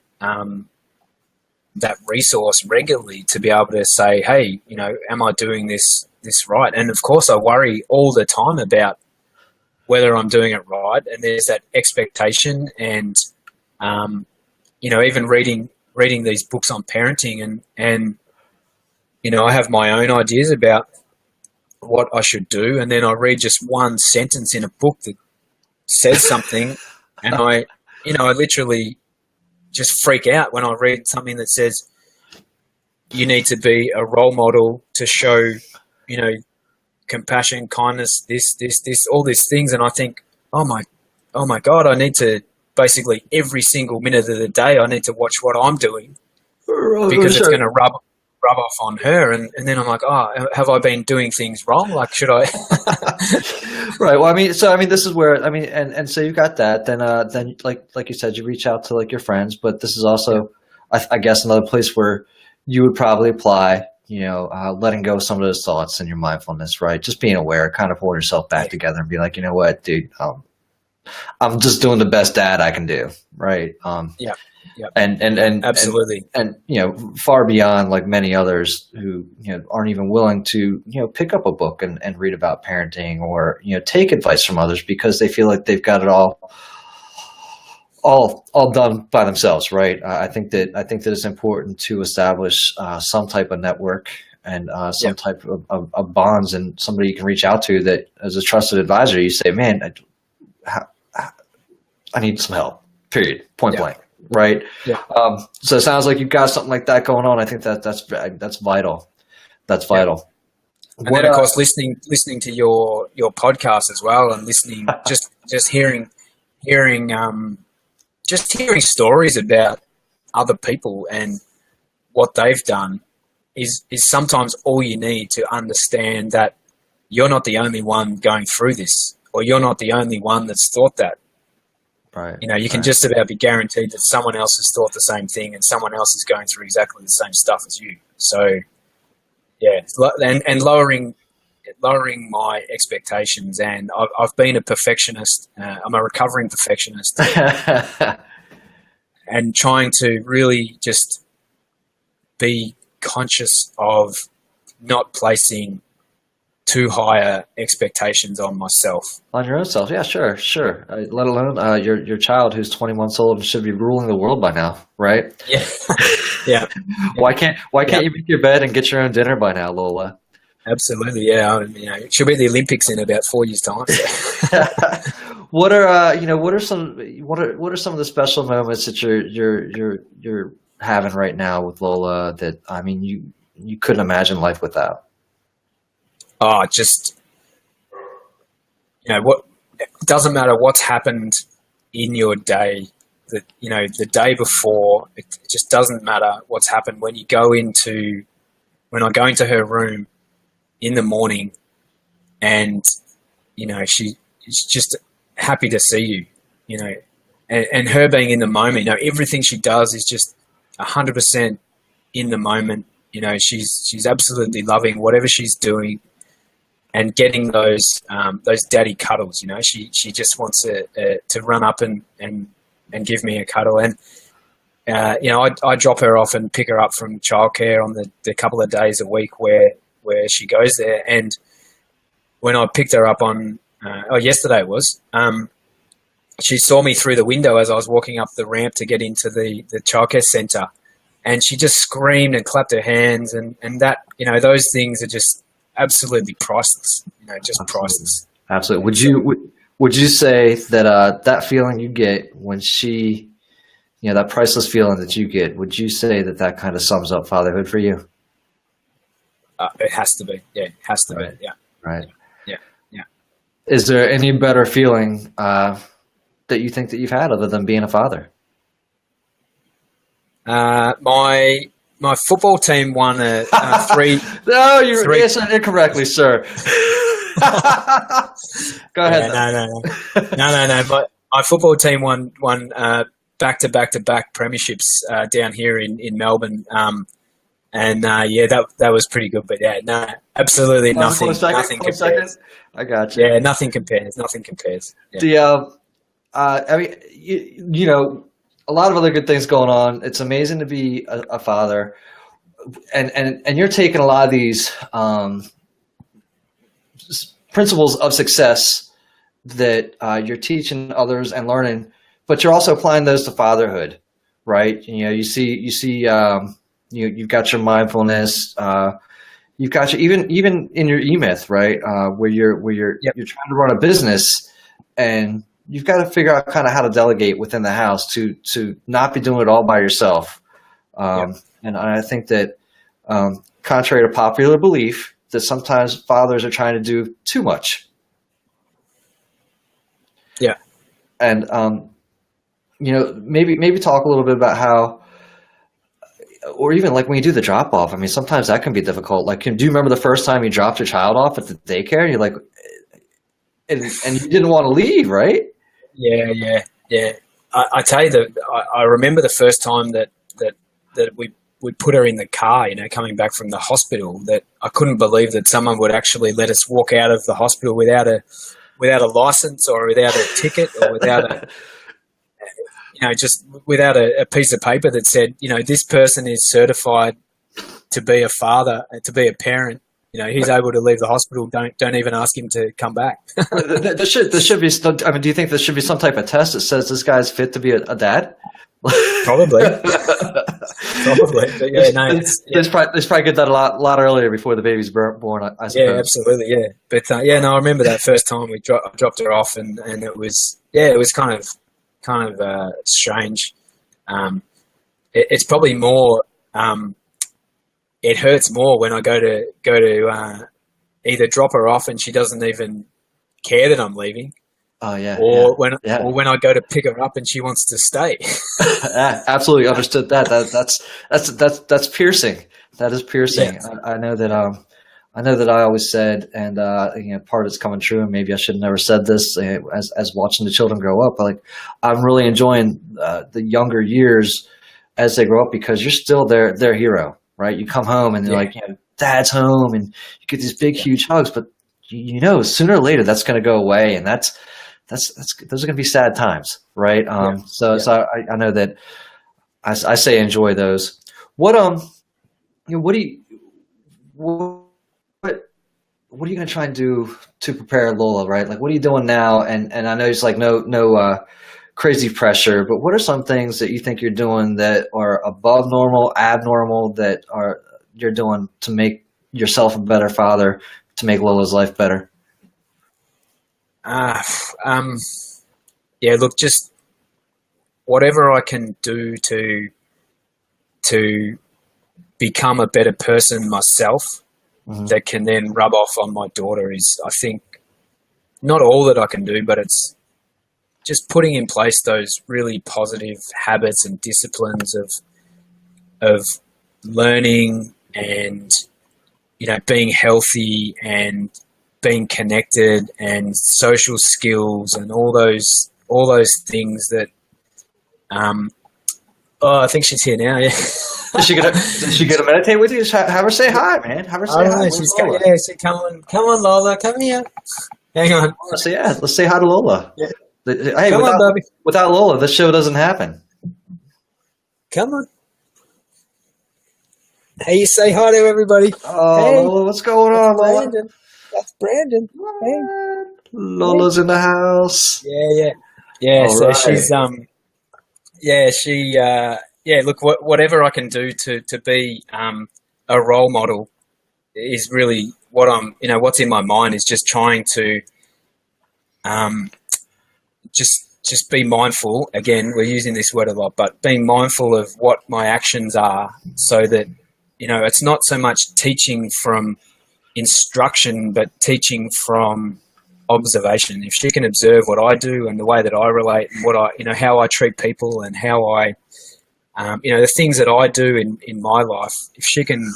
C: that resource regularly to be able to say, hey, am I doing this right? And of course I worry all the time about whether I'm doing it right. And there's that expectation, and even reading these books on parenting, and I have my own ideas about what I should do, and then I read just one sentence in a book that says something, and I literally just freak out when I read something that says you need to be a role model to show, compassion, kindness, this, all these things, and I think, oh my God, I need to basically every single minute of the day I need to watch what I'm doing, because it's going to rub off on her, and then I'm like, oh, have I been doing things wrong? Like, should I?
A: Right. Well, this is where, and so you got that. Then like you said, you reach out to like your friends, but this is also, I guess, another place where you would probably apply, letting go of some of those thoughts in your mindfulness, right? Just being aware, kind of hold yourself back together and be like, you know what, dude, I'm just doing the best dad I can do, right?
C: Yeah.
A: And
C: absolutely.
A: And far beyond like many others who, aren't even willing to, pick up a book and read about parenting, or, take advice from others because they feel like they've got it all done by themselves. Right. I think that it's important to establish some type of network and some type of bonds, and somebody you can reach out to that as a trusted advisor, you say, man, I need some help, period, point blank. Right.
C: Yeah.
A: So it sounds like you've got something like that going on. I think that's vital. That's vital.
C: And then of course listening to your podcast as well, and listening, just hearing stories about other people and what they've done is sometimes all you need to understand that you're not the only one going through this, or you're not the only one that's thought that.
A: Right.
C: You can just about be guaranteed that someone else has thought the same thing, and someone else is going through exactly the same stuff as you. So, yeah, and lowering my expectations. And I've been a perfectionist. I'm a recovering perfectionist, and trying to really just be conscious of not placing too higher expectations on myself.
A: On your own self, yeah, sure. Let alone your child who's 20 months old and should be ruling the world by now, right?
C: Yeah, yeah.
A: Why can't you make your bed and get your own dinner by now, Lola?
C: Absolutely, yeah. It should be the Olympics in about 4 years' time. So.
A: What are some of the special moments that you're having right now with Lola that you couldn't imagine life without?
C: Oh, just, what, it doesn't matter what's happened in your day, the day before, it just doesn't matter what's happened. When I go into her room, in the morning, and she's just happy to see you, and her being in the moment. Everything she does is just 100% in the moment. She's absolutely loving whatever she's doing, and getting those daddy cuddles. She just wants to run up and give me a cuddle. And I drop her off and pick her up from childcare on the couple of days a week where she goes there. And when I picked her up on yesterday it was, she saw me through the window as I was walking up the ramp to get into the childcare centre, and she just screamed and clapped her hands, and that those things are just absolutely priceless. Just
A: Absolutely.
C: Priceless.
A: Absolutely. Would you say that that feeling you get when she, that priceless feeling that you get, would you say that kind of sums up fatherhood for you?
C: It has to be. Yeah, it has to
A: Right.
C: be. Yeah.
A: Right.
C: Yeah.
A: Is there any better feeling that you think that you've had other than being a father?
C: My football team won a three.
A: No, you're answering incorrectly, sir. Go ahead.
C: No. My football team won back-to-back premierships down here in Melbourne. That was pretty good. But absolutely nothing. Nothing compares.
A: I got you.
C: Yeah, nothing compares. Nothing compares. Yeah.
A: I mean, a lot of other good things going on. It's amazing to be a father, and you're taking a lot of these principles of success that you're teaching others and learning, but you're also applying those to fatherhood, right? You see, you've got your mindfulness. You've got your even in your E-Myth, right? Where you're trying to run a business, and you've got to figure out kind of how to delegate within the house to not be doing it all by yourself. And I think that, contrary to popular belief, that sometimes fathers are trying to do too much.
C: Yeah.
A: And, maybe talk a little bit about how, or even like when you do the drop off, I mean, sometimes that can be difficult. Like, do you remember the first time you dropped your child off at the daycare? And you're like, and you didn't want to leave, right?
C: Yeah. I tell you I remember the first time that we put her in the car, coming back from the hospital, that I couldn't believe that someone would actually let us walk out of the hospital without a license or without a ticket or without just without a piece of paper that said, this person is certified to be a father, to be a parent. He's able to leave the hospital. Don't even ask him to come back.
A: There should be. I mean, do you think there should be some type of test that says this guy's fit to be a dad?
C: Probably. But
A: They probably get that a lot earlier before the baby's born. I suppose.
C: Yeah, absolutely. Yeah, but I remember that first time I dropped her off, and it was kind of strange. It's probably more. It hurts more when I go to either drop her off and she doesn't even care that I'm leaving.
A: Oh yeah.
C: Or when I go to pick her up and she wants to stay.
A: Absolutely understood that. That's piercing. That is piercing.
C: Yeah.
A: I know that. I know that I always said, and part of it's coming true, and maybe I should have never said this as watching the children grow up. Like, I'm really enjoying the younger years as they grow up, because you're still their hero. Right, you come home and they're like, Dad's home, and you get these big, huge hugs. But sooner or later that's going to go away, and those are going to be sad times, right? So I know that I say enjoy those. What what are you going to try and do to prepare Lola? Right, like what are you doing now? And I know it's like no crazy pressure, but what are some things that you think you're doing that are above normal, abnormal, that you're doing to make yourself a better father, to make Lola's life better?
C: Look, just whatever I can do to become a better person myself, that can then rub off on my daughter, is, I think, not all that I can do, but it's just putting in place those really positive habits and disciplines of learning and, being healthy and being connected and social skills and all those things that, I think she's here now. Yeah.
A: Is she gonna meditate with you? Just have her say hi, man. Have her say hi.
C: She's come on, Lola, come here. Hang on.
A: So yeah, let's say hi to Lola.
C: Yeah.
A: Hey,
C: come on, baby.
A: Without Lola, this show doesn't happen.
C: Come on. Hey, you say hi to everybody.
A: Oh,
C: hey,
A: Lola, what's going on, Lola?
C: Brandon. That's Brandon. Hey.
A: Lola's in the house.
C: Yeah.
A: All
C: so
A: right.
C: she's look, whatever I can do to be a role model is really what what's in my mind is just trying to just be mindful. Again, we're using this word a lot, but being mindful of what my actions are, so that it's not so much teaching from instruction, but teaching from observation. If she can observe what I do and the way that I relate and what how I treat people and how I the things that I do in my life, if she can,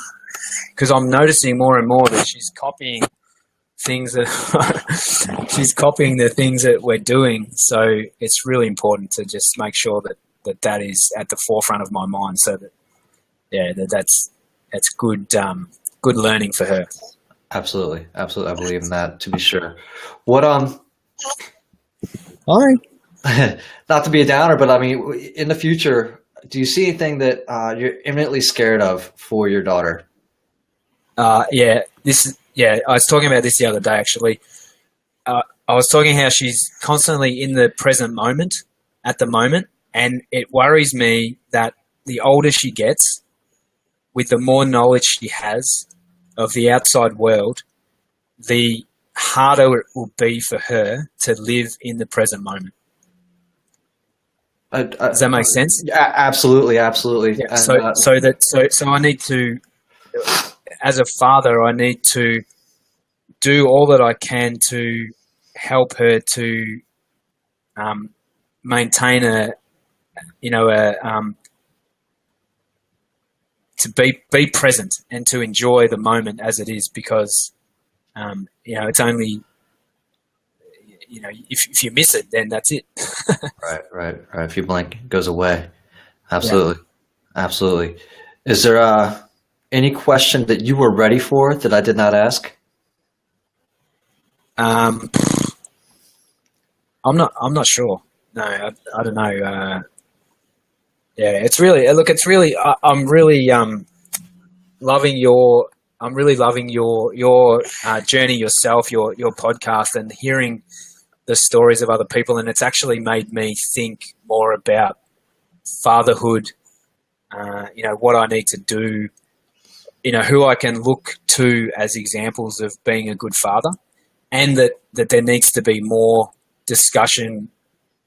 C: because I'm noticing more and more that she's copying things that she's copying the things that we're doing. So it's really important to just make sure that is at the forefront of my mind, so that that's good good learning for her.
A: Absolutely. I believe in that, to be sure. What
C: Hi.
A: not to be a downer, but I mean, in the future, do you see anything that you're imminently scared of for your daughter?
C: I was talking about this the other day, actually. I was talking how she's constantly in the present moment at the moment, and it worries me that the older she gets, with the more knowledge she has of the outside world, the harder it will be for her to live in the present moment. Does that make sense?
A: Yeah, absolutely. Yeah, and,
C: so I need to, as a father, I need to do all that I can to help her to maintain to be present and to enjoy the moment as it is, because it's only if you miss it, then that's it.
A: right. If you blink, it goes away. Absolutely. Is there any question that you were ready for that I did not ask?
C: I'm not sure. No, I don't know. It's really I'm really loving your journey yourself, your podcast, and hearing the stories of other people, and it's actually made me think more about fatherhood. What I need to do, who I can look to as examples of being a good father, and that there needs to be more discussion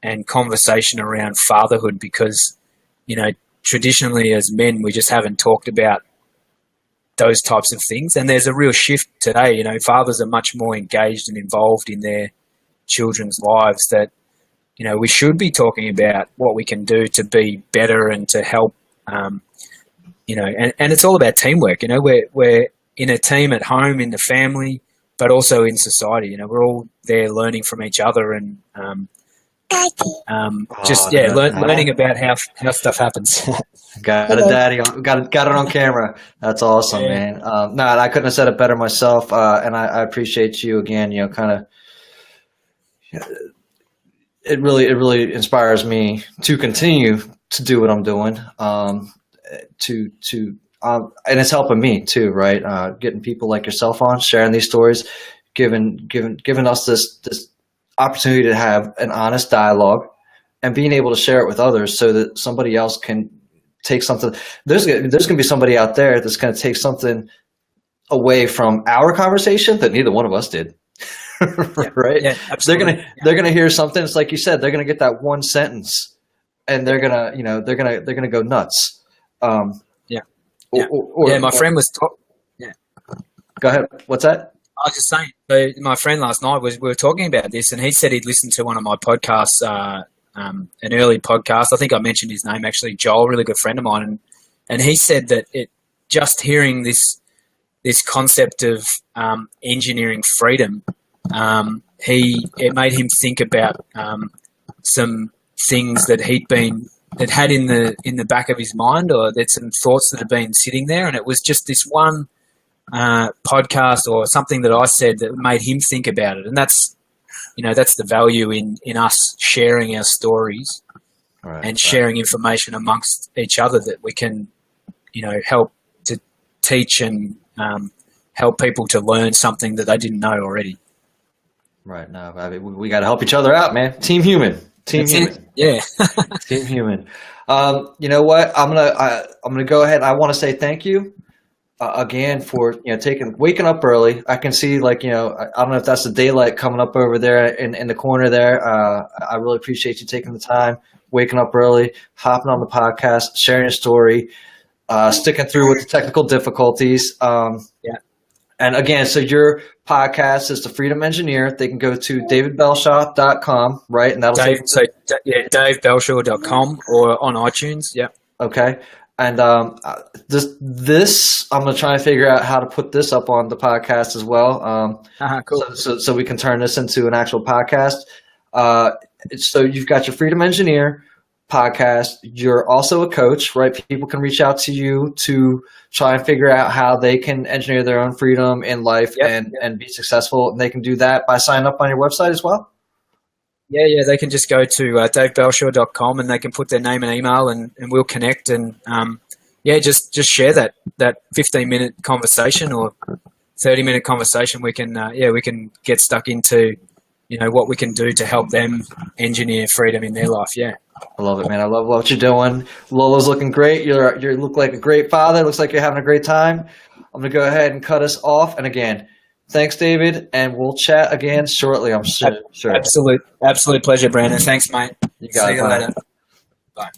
C: and conversation around fatherhood, because traditionally as men, we just haven't talked about those types of things. And there's a real shift today. Fathers are much more engaged and involved in their children's lives, that, we should be talking about what we can do to be better and to help, and it's all about teamwork. We're in a team at home, in the family, but also in society. We're all there learning from each other and, learning about how stuff happens.
A: Got a daddy, got it on camera. That's awesome, man. I couldn't have said it better myself. And I appreciate you again. It really inspires me to continue to do what I'm doing. And it's helping me too, right? Getting people like yourself on, sharing these stories, giving us this opportunity to have an honest dialogue, and being able to share it with others so that somebody else can take something. There's going to be somebody out there that's going to take something away from our conversation that neither one of us did. Right?
C: Yeah, absolutely.
A: They're going to hear something. It's like you said, they're going to get that one sentence and they're going to go nuts.
C: My friend was
A: Go ahead. What's that?
C: I was just saying, so my friend last night we were talking about this, and he said he'd listened to one of my podcasts, an early podcast. I think I mentioned his name, actually, Joel, really good friend of mine. And he said that just hearing this this concept of engineering freedom, it made him think about some things that had in the back of his mind, or there's some thoughts that had been sitting there, and it was just this one podcast or something that I said that made him think about it. And that's the value in us sharing our stories and sharing information amongst each other, that we can help to teach and help people to learn something that they didn't know already.
A: Right. No, I mean, we got to help each other out, man. Team human. Team human.
C: Yeah.
A: Team human. You know what? I'm gonna go ahead. I want to say thank you again for waking up early. I can see I don't know if that's the daylight coming up over there in the corner there. I really appreciate you taking the time, waking up early, hopping on the podcast, sharing your story, sticking through with the technical difficulties. And again, so your podcast is The Freedom Engineer. They can go to davidbelshaw.com, right? And that'll DaveBelshaw.com or on iTunes. Yeah. Okay. And this I'm going to try and figure out how to put this up on the podcast as well.
C: Cool.
A: So we can turn this into an actual podcast. So you've got your Freedom Engineer podcast. You're also a coach, right? People can reach out to you to try and figure out how they can engineer their own freedom in life and be successful. And they can do that by signing up on your website as well.
C: Yeah. They can just go to davebelshaw.com and they can put their name and email and we'll connect and just share that 15-minute conversation or 30-minute conversation. We can get stuck into what we can do to help them engineer freedom in their life. Yeah.
A: I love it, man. I love what you're doing. Lolo's looking great. You look like a great father. Looks like you're having a great time. I'm going to go ahead and cut us off. And again, thanks, David, and we'll chat again shortly, I'm sure.
C: Absolute pleasure, Brandon. Thanks, mate.
A: You got it.
C: See you later. Bye.